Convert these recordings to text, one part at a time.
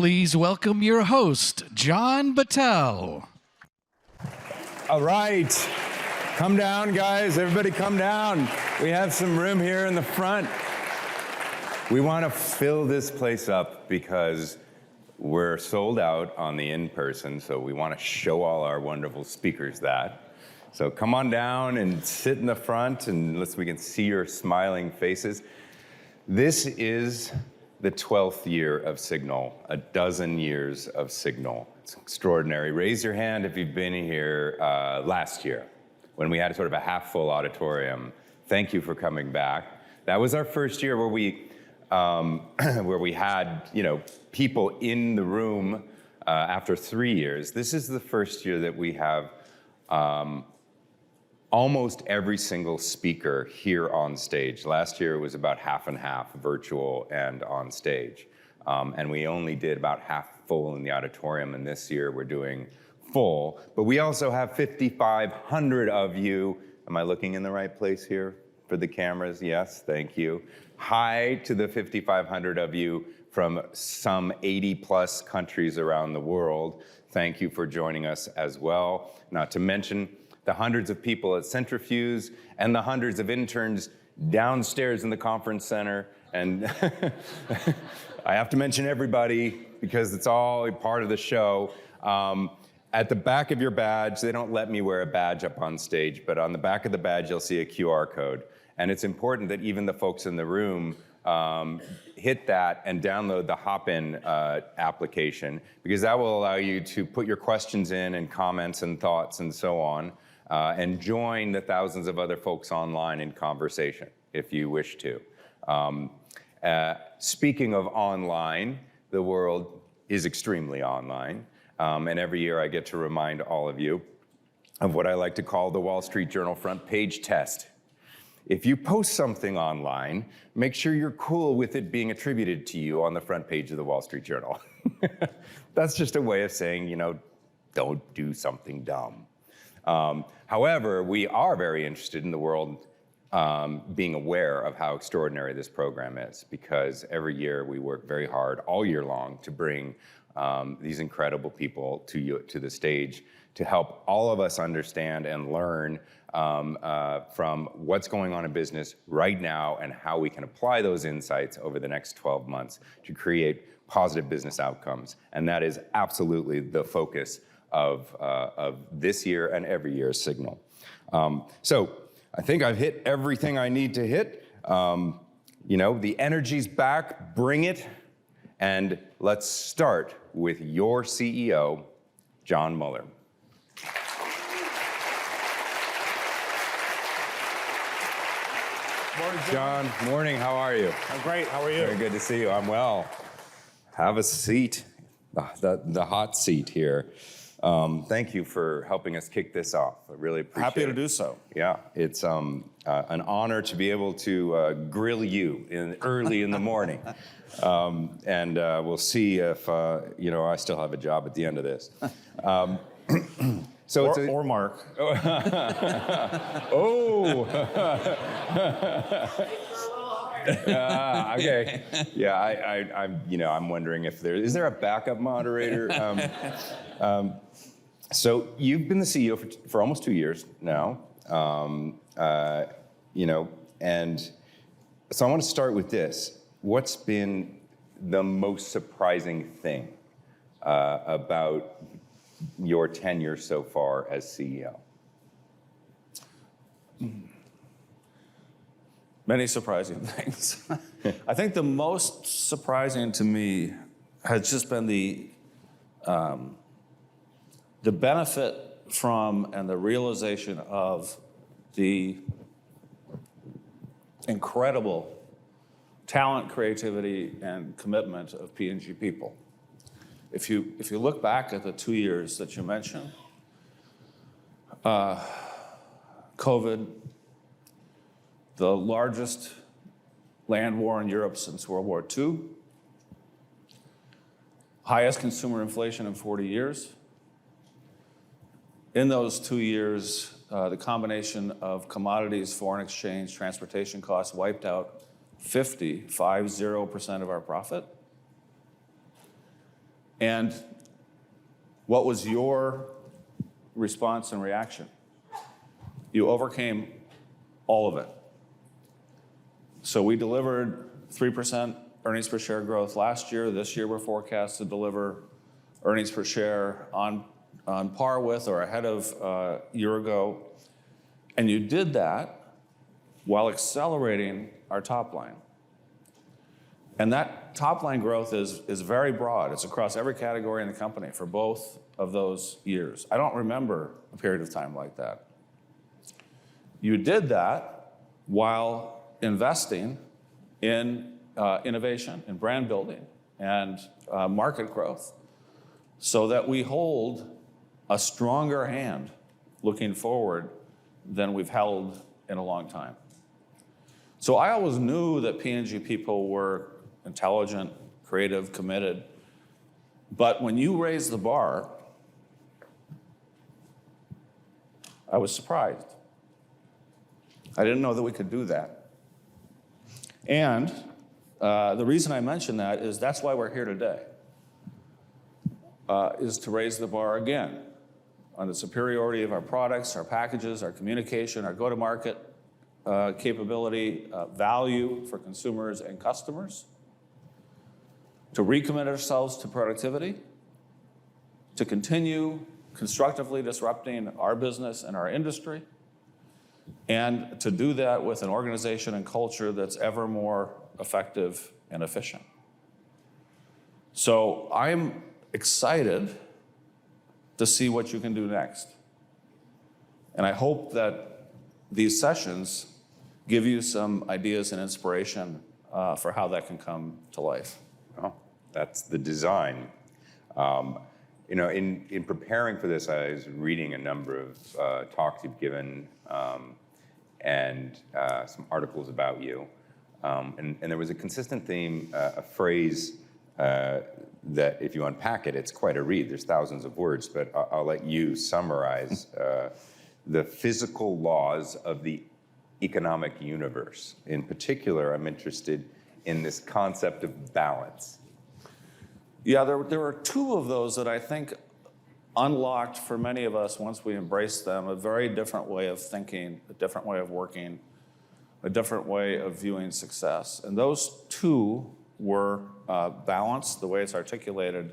Please welcome your host, Jon Moeller. All right. Come down, guys. Everybody come down. We have some room here in the front. We want to fill this place up because we're sold out on the in-person, so we want to show all our wonderful speakers that. So come on down and sit in the front, and we can see your smiling faces. This is the 12th year of Signal, a dozen years of Signal. It's extraordinary. Raise your hand if you've been here last year when we had sort of a half-full auditorium. Thank you for coming back. That was our first year where we had, people in the room after 3 years. This is the first year that we have almost every single speaker here on stage. Last year it was about half and half, virtual and on stage. And we only did about half full in the auditorium, and this year we're doing full. But we also have 5,500 of you. Am I looking in the right place here for the cameras? Yes, thank you. Hi to the 5,500 of you from some 80 plus countries around the world. Thank you for joining us as well. Not to mention the hundreds of people at Centrifuge and the hundreds of interns downstairs in the conference center. And I have to mention everybody because it's all a part of the show. At the back of your badge, they don't let me wear a badge up on stage, but on the back of the badge, you'll see a QR code. And it's important that even the folks in the room hit that and download the Hop-In application, because that will allow you to put your questions in and comments and thoughts and so on, and join the thousands of other folks online in conversation, if you wish to. Speaking of online, the world is extremely online, and every year I get to remind all of you of what I like to call the Wall Street Journal front page test. If you post something online, make sure you're cool with it being attributed to you on the front page of the Wall Street Journal. That's just a way of saying, don't do something dumb. However, we are very interested in the world being aware of how extraordinary this program is, because every year we work very hard all year long to bring these incredible people to the stage to help all of us understand and learn from what's going on in business right now and how we can apply those insights over the next 12 months to create positive business outcomes. And that is absolutely the focus of this year and every year's Signal. So I think I've hit everything I need to hit. The energy's back, bring it. And let's start with your CEO, Jon Moeller. Morning, John, morning, how are you? I'm great, how are you? Very good to see you, I'm well. Have a seat, the hot seat here. Thank you for helping us kick this off. I really appreciate it. Happy to do so. Yeah, it's an honor to be able to grill you early in the morning. And we'll see if, I still have a job at the end of this. Or Mark. Oh. Okay. Yeah, I'm wondering if is there a backup moderator? So you've been the CEO for almost 2 years now, and so I want to start with this. What's been the most surprising thing about your tenure so far as CEO? Many surprising things. I think the most surprising to me has just been the benefit from and the realization of the incredible talent, creativity, and commitment of P&G people. If you look back at the 2 years that you mentioned, COVID, the largest land war in Europe since World War II, highest consumer inflation in 40 years. In those 2 years, the combination of commodities, foreign exchange, transportation costs wiped out 50% of our profit. And what was your response and reaction? You overcame all of it. So we delivered 3% earnings per share growth last year. This year we're forecast to deliver earnings per share on par with or ahead of a year ago. And you did that while accelerating our top line. And that top line growth is very broad. It's across every category in the company for both of those years. I don't remember a period of time like that. You did that while investing in innovation, in brand building, and market growth, so that we hold a stronger hand looking forward than we've held in a long time. So I always knew that P&G people were intelligent, creative, committed. But when you raised the bar, I was surprised. I didn't know that we could do that. And the reason I mention that is that's why we're here today, is to raise the bar again on the superiority of our products, our packages, our communication, our go-to-market capability, value for consumers and customers, to recommit ourselves to productivity, to continue constructively disrupting our business and our industry, and to do that with an organization and culture that's ever more effective and efficient. So I'm excited to see what you can do next. And I hope that these sessions give you some ideas and inspiration for how that can come to life. Well, that's the design. In preparing for this, I was reading a number of talks you've given and some articles about you. And there was a consistent theme, a phrase that if you unpack it, it's quite a read. There's thousands of words, but I'll let you summarize the physical laws of the economic universe. In particular, I'm interested in this concept of balance. Yeah, there were two of those that I think unlocked for many of us once we embraced them a very different way of thinking, a different way of working, a different way of viewing success. And those two were balance. The way it's articulated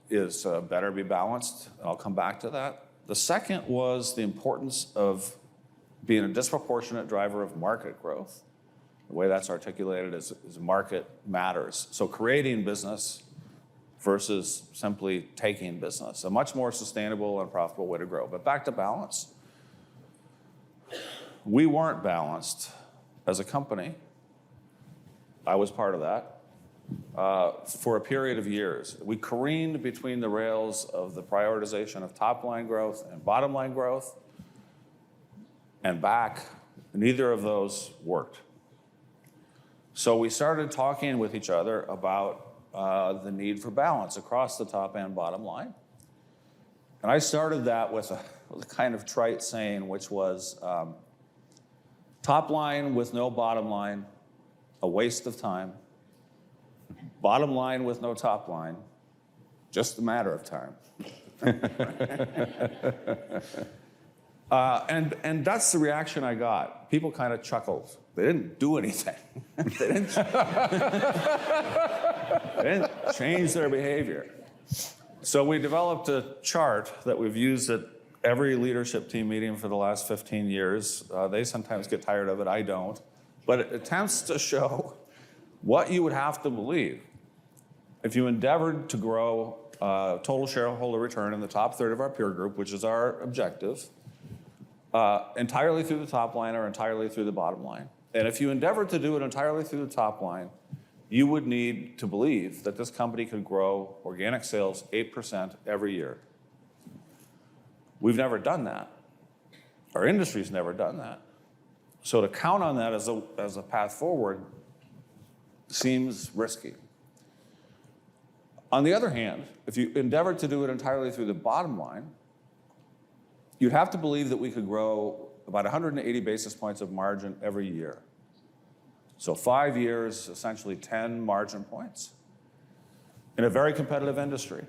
is better be balanced. I'll come back to that. The second was the importance of being a disproportionate driver of market growth. The way that's articulated is market matters. So creating business versus simply taking business, a much more sustainable and profitable way to grow. But back to balance. We weren't balanced as a company. I was part of that for a period of years. We careened between the rails of the prioritization of top line growth and bottom line growth, and back, neither of those worked. So we started talking with each other about the need for balance across the top and bottom line. And I started that with a kind of trite saying, which was top line with no bottom line, a waste of time. Bottom line with no top line, just a matter of time. And that's the reaction I got. People kind of chuckled. They didn't do anything. They didn't change their behavior. So we developed a chart that we've used at every leadership team meeting for the last 15 years. They sometimes get tired of it, I don't. But it attempts to show what you would have to believe if you endeavored to grow total shareholder return in the top third of our peer group, which is our objective, entirely through the top line or entirely through the bottom line. And if you endeavored to do it entirely through the top line, you would need to believe that this company could grow organic sales 8% every year. We've never done that. Our industry's never done that. So to count on that as a path forward seems risky. On the other hand, if you endeavored to do it entirely through the bottom line, you'd have to believe that we could grow about 180 basis points of margin every year. So 5 years, essentially 10 margin points. in a very competitive industry.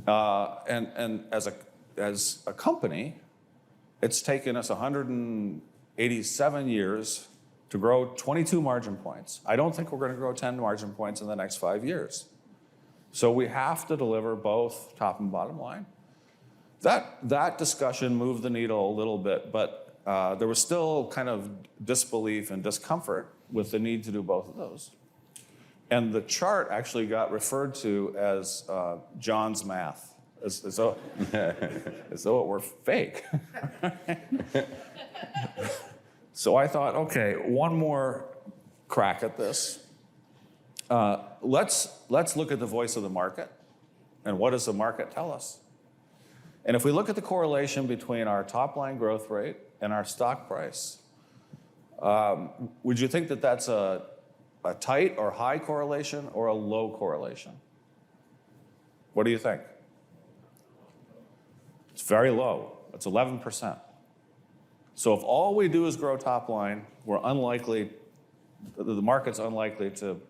And as a company, it's taken us 187 years to grow 22 margin points. I don't think we're going to grow 10 margin points in the next 5 years. So we have to deliver both top and bottom line. That discussion moved the needle a little bit, but there was still kind of disbelief and discomfort with the need to do both of those. And the chart actually got referred to as John's math, as though it were fake. So I thought, okay, one more crack at this. Let's look at the voice of the market, and what does the market tell us? And if we look at the correlation between our top line growth rate and our stock price, would you think that that's a tight or high correlation or a low correlation? What do you think? It's very low. It's 11%. So if all we do is grow top line, the market's unlikely to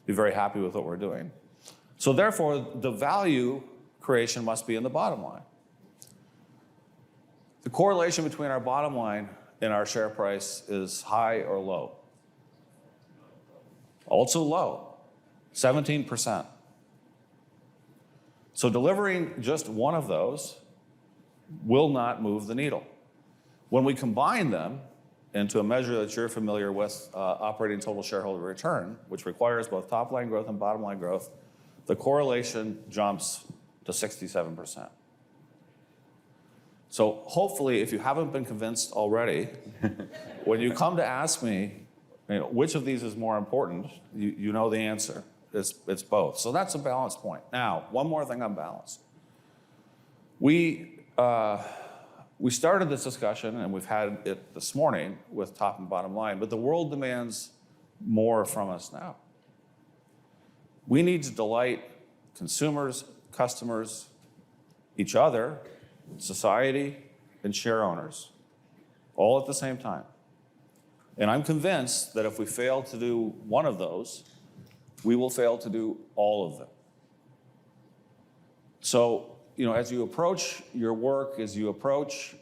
be very happy with what we're doing. So therefore, the value creation must be in the bottom line. The correlation between our bottom line and our share price is high or low. Also low, 17%. So delivering just one of those will not move the needle. When we combine them into a measure that you're familiar with, operating total shareholder return, which requires both top line growth and bottom line growth, the correlation jumps to 67%. So hopefully, if you haven't been convinced already, when you come to ask me, which of these is more important, you know the answer. It's both. So that's a balance point. Now, one more thing on balance. We started this discussion, and we've had it this morning with top and bottom line, but the world demands more from us now. We need to delight consumers, customers, each other, society, and share owners, all at the same time. And I'm convinced that if we fail to do one of those, we will fail to do all of them. So, as you approach your work, as you approach,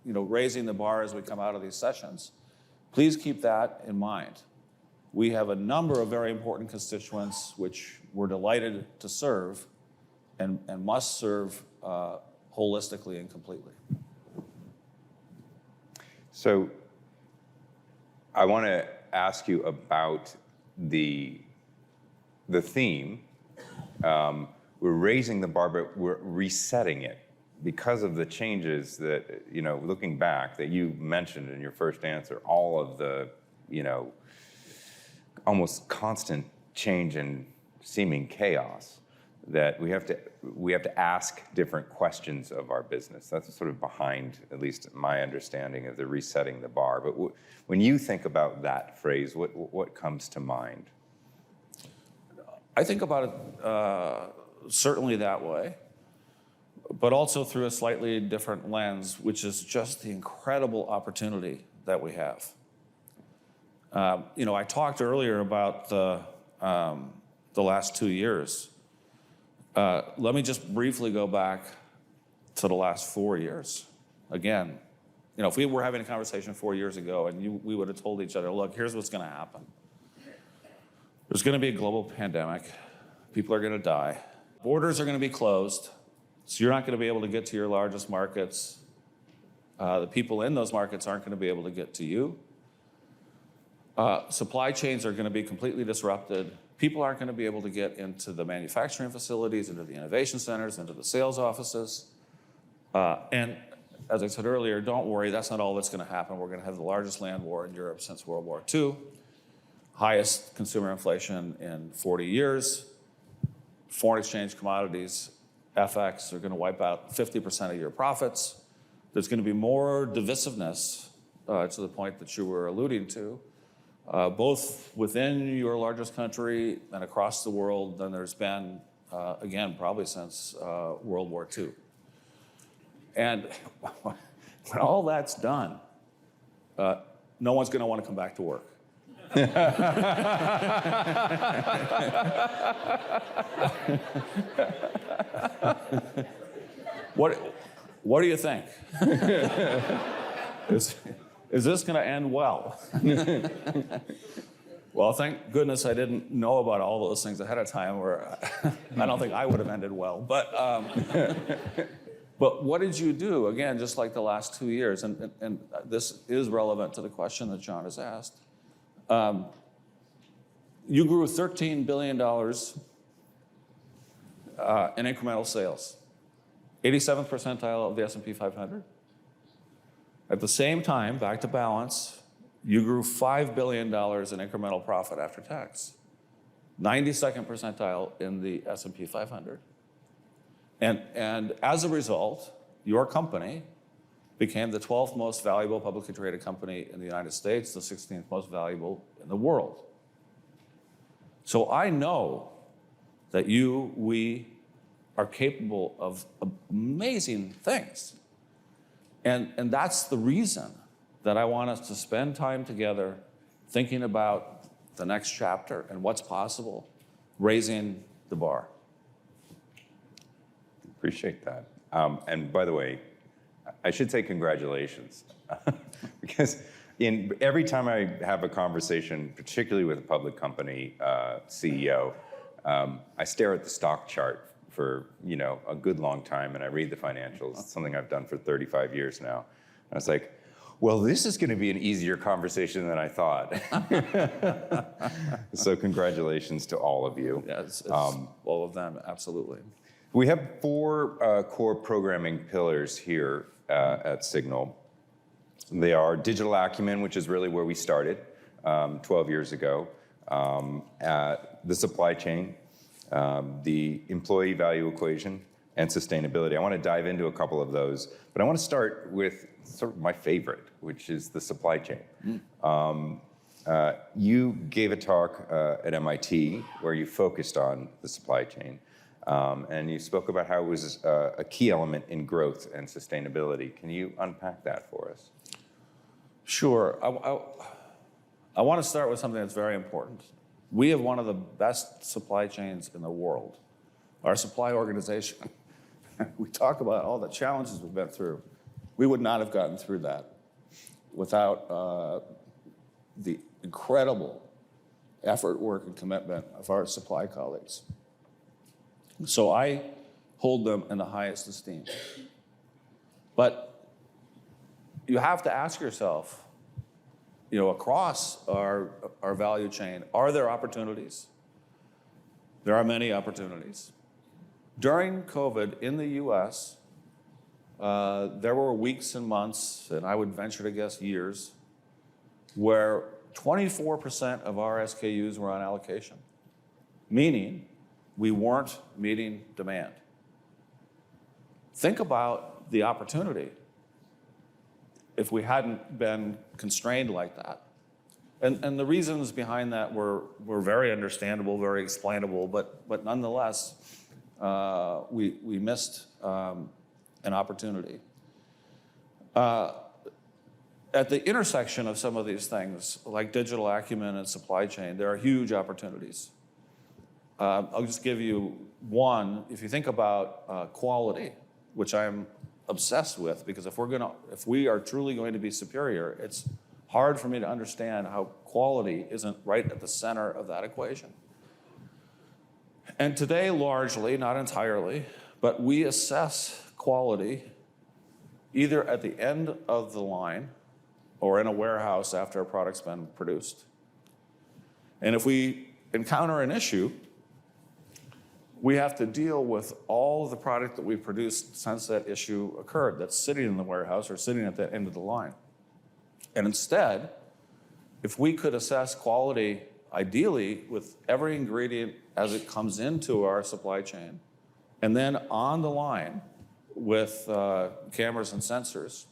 raising the bar as we come out of these sessions, please keep that in mind. We have a number of very important constituents which we're delighted to serve and must serve holistically and completely. So I want to ask you about the theme. We're raising the bar, but we're resetting it because of the changes that, looking back, that you mentioned in your first answer, all of the, almost constant change and seeming chaos, that we have to ask different questions of our business. That's sort of behind, at least my understanding of the resetting the bar. But when you think about that phrase, what comes to mind? I think about it certainly that way, but also through a slightly different lens, which is just the incredible opportunity that we have. I talked earlier about the last 2 years. Let me just briefly go back to the last 4 years. Again, if we were having a conversation 4 years ago and we would have told each other, look, here's what's going to happen. There's going to be a global pandemic. People are going to die. Borders are going to be closed. So you're not going to be able to get to your largest markets. The people in those markets aren't going to be able to get to you. Supply chains are going to be completely disrupted. People aren't going to be able to get into the manufacturing facilities, into the innovation centers, into the sales offices. And as I said earlier, don't worry, that's not all that's going to happen. We're going to have the largest land war in Europe since World War II, highest consumer inflation in 40 years. Foreign exchange commodities, FX, are going to wipe out 50% of your profits. There's going to be more divisiveness, to the point that you were alluding to, both within your largest country and across the world than there's been, again, probably since World War II. And when all that's done, no one's going to want to come back to work. What do you think? Is this going to end well? Well, thank goodness I didn't know about all those things ahead of time, or I don't think I would have ended well. But what did you do? Again, just like the last 2 years, and this is relevant to the question that John has asked. You grew $13 billion in incremental sales, 87th percentile of the S&P 500. At the same time, back to balance, you grew $5 billion in incremental profit after tax, 92nd percentile in the S&P 500. And as a result, your company became the 12th most valuable publicly traded company in the United States, the 16th most valuable in the world. So I know that we are capable of amazing things. And that's the reason that I want us to spend time together thinking about the next chapter and what's possible, raising the bar. Appreciate that. And by the way, I should say congratulations. Because every time I have a conversation, particularly with a public company CEO, I stare at the stock chart for a good long time, and I read the financials. It's something I've done for 35 years now. And I was like, well, this is going to be an easier conversation than I thought. So congratulations to all of you. Yeah, it's all of them, absolutely. We have 4 core programming pillars here at Signal. They are digital acumen, which is really where we started 12 years ago, the supply chain, the employee value equation, and sustainability. I want to dive into a couple of those, but I want to start with sort of my favorite, which is the supply chain. You gave a talk at MIT where you focused on the supply chain. And you spoke about how it was a key element in growth and sustainability. Can you unpack that for us? Sure. I want to start with something that's very important. We have one of the best supply chains in the world. Our supply organization, we talk about all the challenges we've been through. We would not have gotten through that without the incredible effort, work, and commitment of our supply colleagues. So I hold them in the highest esteem. But you have to ask yourself, across our value chain, are there opportunities? There are many opportunities. During COVID in the US, there were weeks and months, and I would venture to guess years, where 24% of our SKUs were on allocation, meaning we weren't meeting demand. Think about the opportunity if we hadn't been constrained like that. And the reasons behind that were very understandable, very explainable, but nonetheless, we missed an opportunity. At the intersection of some of these things, like digital acumen and supply chain, there are huge opportunities. I'll just give you one. If you think about quality, which I'm obsessed with, because if we are truly going to be superior, it's hard for me to understand how quality isn't right at the center of that equation. And today, largely, not entirely, but we assess quality either at the end of the line or in a warehouse after a product's been produced. And if we encounter an issue, we have to deal with all of the product that we produced since that issue occurred that's sitting in the warehouse or sitting at the end of the line. And instead, if we could assess quality ideally with every ingredient as it comes into our supply chain, and then on the line with cameras and sensors,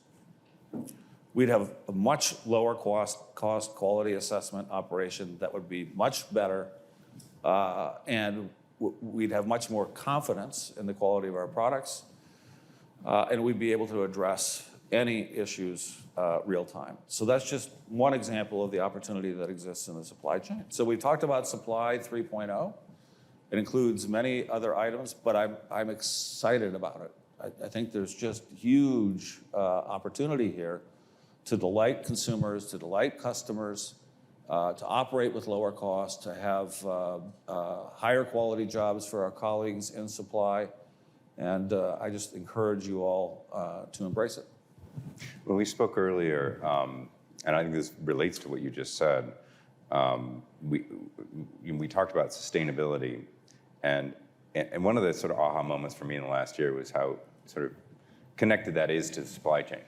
we'd have a much lower cost quality assessment operation that would be much better, and we'd have much more confidence in the quality of our products, and we'd be able to address any issues real time. So that's just one example of the opportunity that exists in the supply chain. So we talked about Supply 3.0. It includes many other items, but I'm excited about it. I think there's just huge opportunity here to delight consumers, to delight customers, to operate with lower costs, to have higher quality jobs for our colleagues in supply. And I just encourage you all to embrace it. Well, we spoke earlier, and I think this relates to what you just said. We talked about sustainability, and one of the sort of aha moments for me in the last year was how sort of connected that is to the supply chain.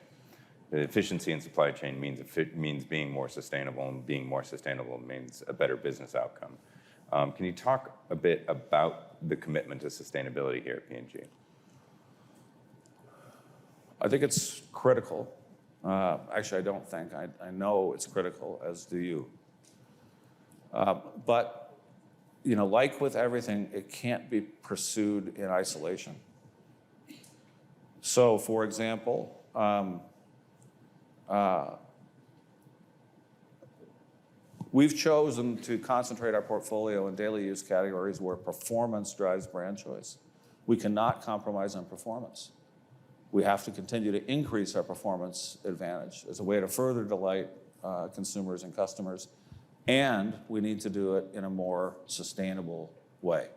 The efficiency in supply chain means being more sustainable, and being more sustainable means a better business outcome. Can you talk a bit about the commitment to sustainability here at P&G? I think it's critical. Actually, I don't think. I know it's critical, as do you. But, like with everything, it can't be pursued in isolation. So, for example, we've chosen to concentrate our portfolio in daily use categories where performance drives brand choice. We cannot compromise on performance. We have to continue to increase our performance advantage as a way to further delight consumers and customers, and we need to do it in a more sustainable way.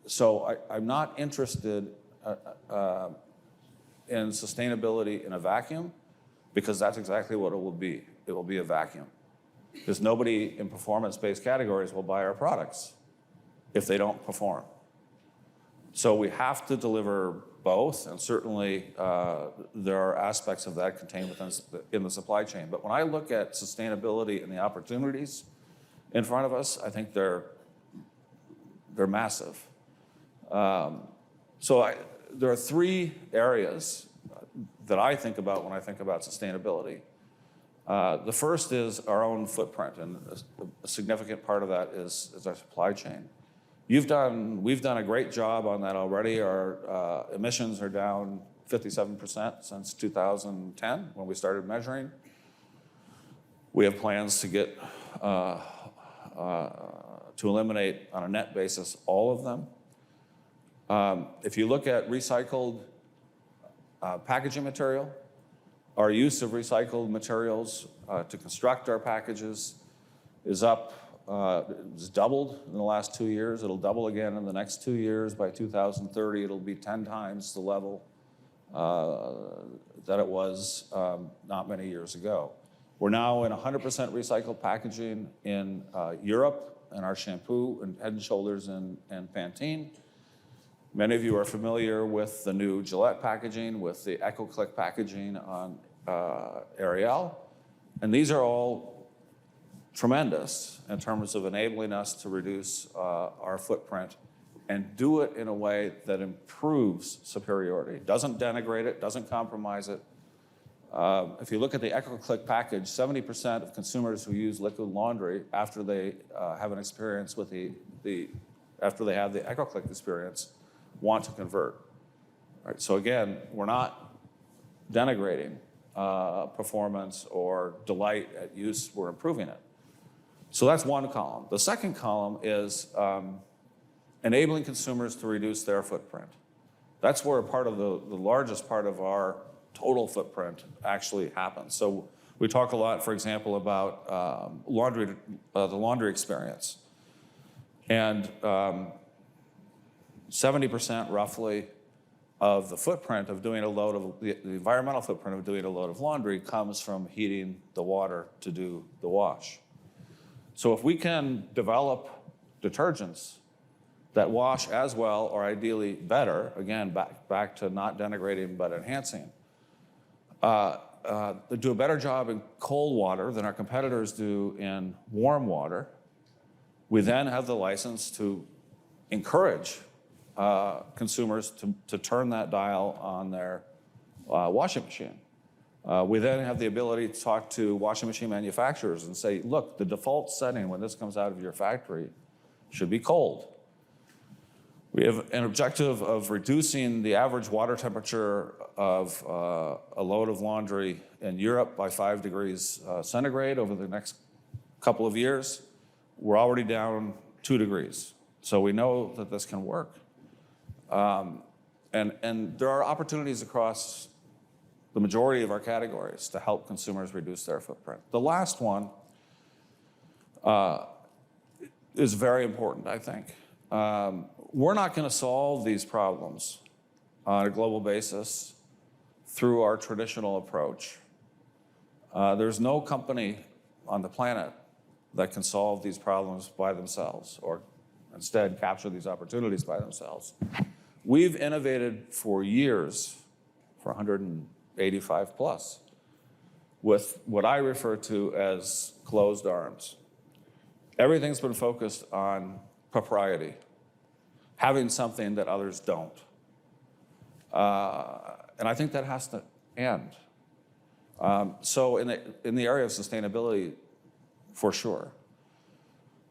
So I'm not interested in sustainability in a vacuum, because that's exactly what it will be. It will be a vacuum. Because nobody in performance-based categories will buy our products if they don't perform. So we have to deliver both, and certainly there are aspects of that contained in the supply chain. But when I look at sustainability and the opportunities in front of us, I think they're massive. There are three areas that I think about when I think about sustainability. The first is our own footprint, and a significant part of that is our supply chain. We've done a great job on that already. Our emissions are down 57% since 2010, when we started measuring. We have plans to get to eliminate on a net basis all of them. If you look at recycled packaging material, our use of recycled materials to construct our packages is up. It's doubled in the last 2 years. It'll double again in the next 2 years. By 2030, it'll be 10 times the level that it was not many years ago. We're now in 100% recycled packaging in Europe, in our shampoo and Head & Shoulders and Pantene. Many of you are familiar with the new Gillette packaging, with the EcoClick packaging on Ariel. And these are all tremendous in terms of enabling us to reduce our footprint and do it in a way that improves superiority, doesn't denigrate it, doesn't compromise it. If you look at the EcoClick package, 70% of consumers who use liquid laundry after they have an experience with after they have the EcoClick experience want to convert. All right, so again, we're not denigrating performance or delight at use, we're improving it. So that's one column. The second column is enabling consumers to reduce their footprint. That's where a part of the largest part of our total footprint actually happens. So we talk a lot, for example, about the laundry experience. And 70% roughly of the footprint of doing the environmental footprint of doing a load of laundry comes from heating the water to do the wash. So if we can develop detergents that wash as well, or ideally better, again, back to not denigrating but enhancing, they do a better job in cold water than our competitors do in warm water, we then have the license to encourage consumers to turn that dial on their washing machine. We then have the ability to talk to washing machine manufacturers and say, look, the default setting when this comes out of your factory should be cold. We have an objective of reducing the average water temperature of a load of laundry in Europe by 5 degrees centigrade over the next couple of years. We're already down 2 degrees. So we know that this can work. And there are opportunities across the majority of our categories to help consumers reduce their footprint. The last one is very important, I think. We're not going to solve these problems on a global basis through our traditional approach. There's no company on the planet that can solve these problems by themselves or instead capture these opportunities by themselves. We've innovated for years, for 185 plus, with what I refer to as closed arms. Everything's been focused on propriety, having something that others don't. And I think that has to end. So in the area of sustainability, for sure.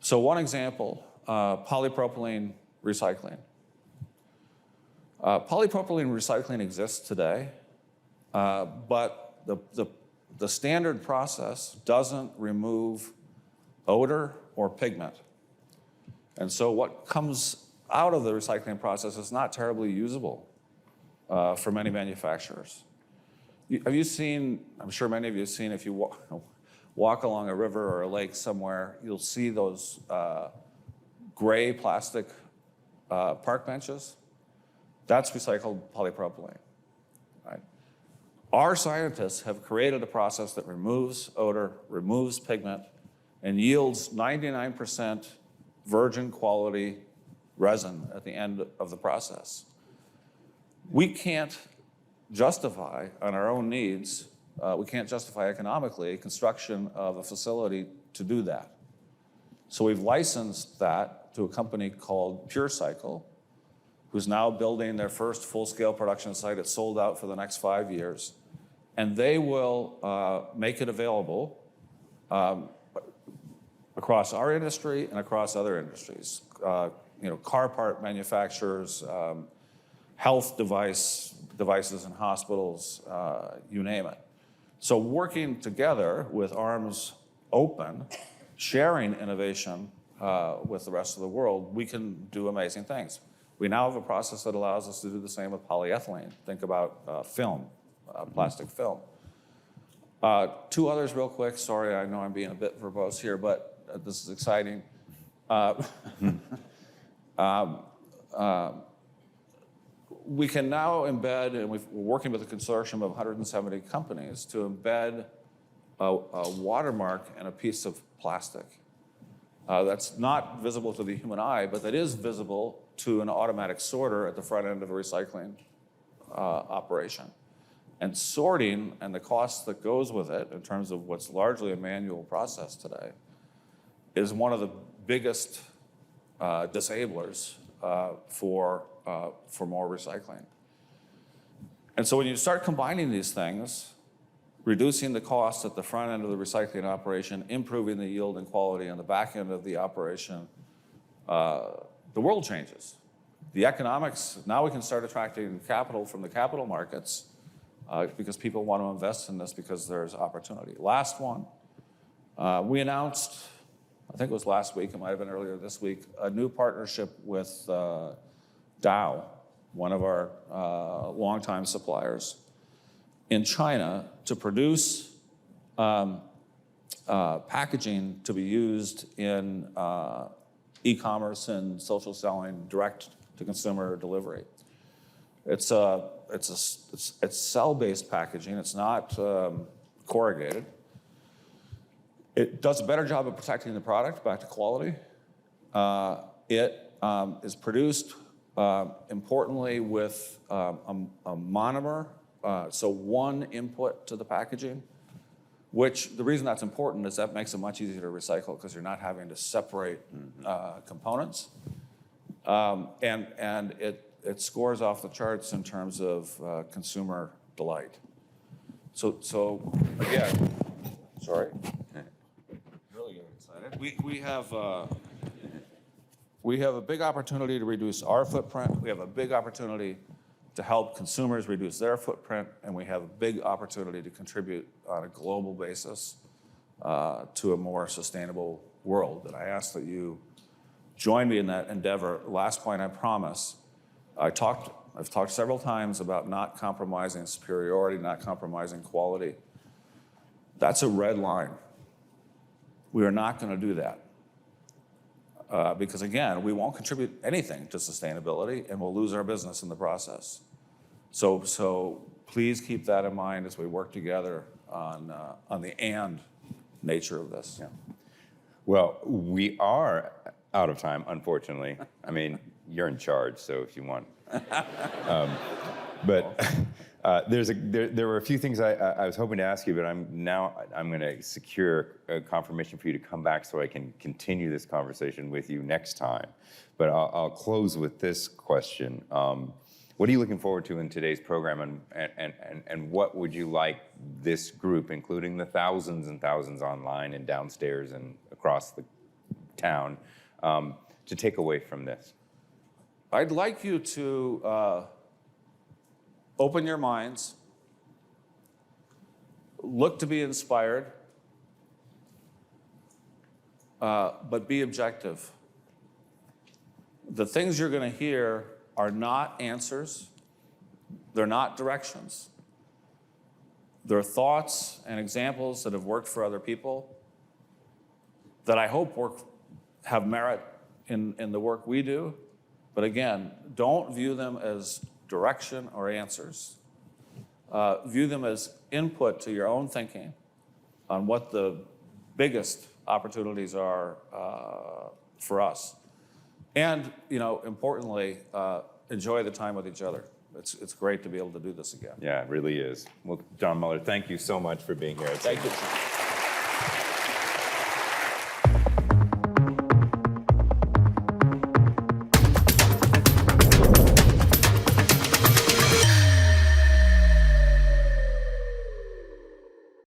So one example, polypropylene recycling. Polypropylene recycling exists today, but the standard process doesn't remove odor or pigment. And so what comes out of the recycling process is not terribly usable for many manufacturers. Have you seen, I'm sure many of you have seen, if you walk along a river or a lake somewhere, you'll see those gray plastic park benches. That's recycled polypropylene. Right? Our scientists have created a process that removes odor, removes pigment, and yields 99% virgin quality resin at the end of the process. We can't justify on our own needs, we can't justify economically construction of a facility to do that. So we've licensed that to a company called PureCycle, who's now building their first full-scale production site. It's sold out for the next 5 years. And they will make it available across our industry and across other industries. Car part manufacturers, health devices in hospitals, you name it. So working together with arms open, sharing innovation with the rest of the world, we can do amazing things. We now have a process that allows us to do the same with polyethylene. Think about film, plastic film. 2 others real quick. Sorry, I know I'm being a bit verbose here, but this is exciting. We can now embed, and we're working with a consortium of 170 companies to embed a watermark in a piece of plastic. That's not visible to the human eye, but that is visible to an automatic sorter at the front end of a recycling operation. And sorting and the cost that goes with it in terms of what's largely a manual process today is one of the biggest disablers for more recycling. And so when you start combining these things, reducing the cost at the front end of the recycling operation, improving the yield and quality on the back end of the operation, the world changes. The economics, now we can start attracting capital from the capital markets because people want to invest in this because there's opportunity. Last one, we announced, I think it was last week, it might have been earlier this week, a new partnership with Dow, one of our longtime suppliers, in China to produce packaging to be used in e-commerce and social selling, direct-to-consumer delivery. It's cell-based packaging. It's not corrugated. It does a better job of protecting the product back to quality. It is produced, importantly, with a monomer, so one input to the packaging, which the reason that's important is that makes it much easier to recycle because you're not having to separate components. And it scores off the charts in terms of consumer delight. So again, sorry. Really getting excited. We have a big opportunity to reduce our footprint. We have a big opportunity to help consumers reduce their footprint, and we have a big opportunity to contribute on a global basis to a more sustainable world. And I ask that you join me in that endeavor. Last point, I promise. I've talked several times about not compromising superiority, not compromising quality. That's a red line. We are not going to do that. Because again, we won't contribute anything to sustainability and we'll lose our business in the process. So please keep that in mind as we work together on the and nature of this. Yeah. Well, we are out of time, unfortunately. I mean, you're in charge, so if you want. There were a few things I was hoping to ask you, but I'm going to secure a confirmation for you to come back so I can continue this conversation with you next time. But I'll close with this question. What are you looking forward to in today's program, and what would you like this group, including the thousands and thousands online and downstairs and across the town, to take away from this? I'd like you to open your minds, look to be inspired, but be objective. The things you're going to hear are not answers. They're not directions. They're thoughts and examples that have worked for other people that I hope have merit in the work we do. But again, don't view them as direction or answers. View them as input to your own thinking on what the biggest opportunities are for us. And, importantly, enjoy the time with each other. It's great to be able to do this again. Yeah, it really is. Well, Jon Moeller, thank you so much for being here. Thank you.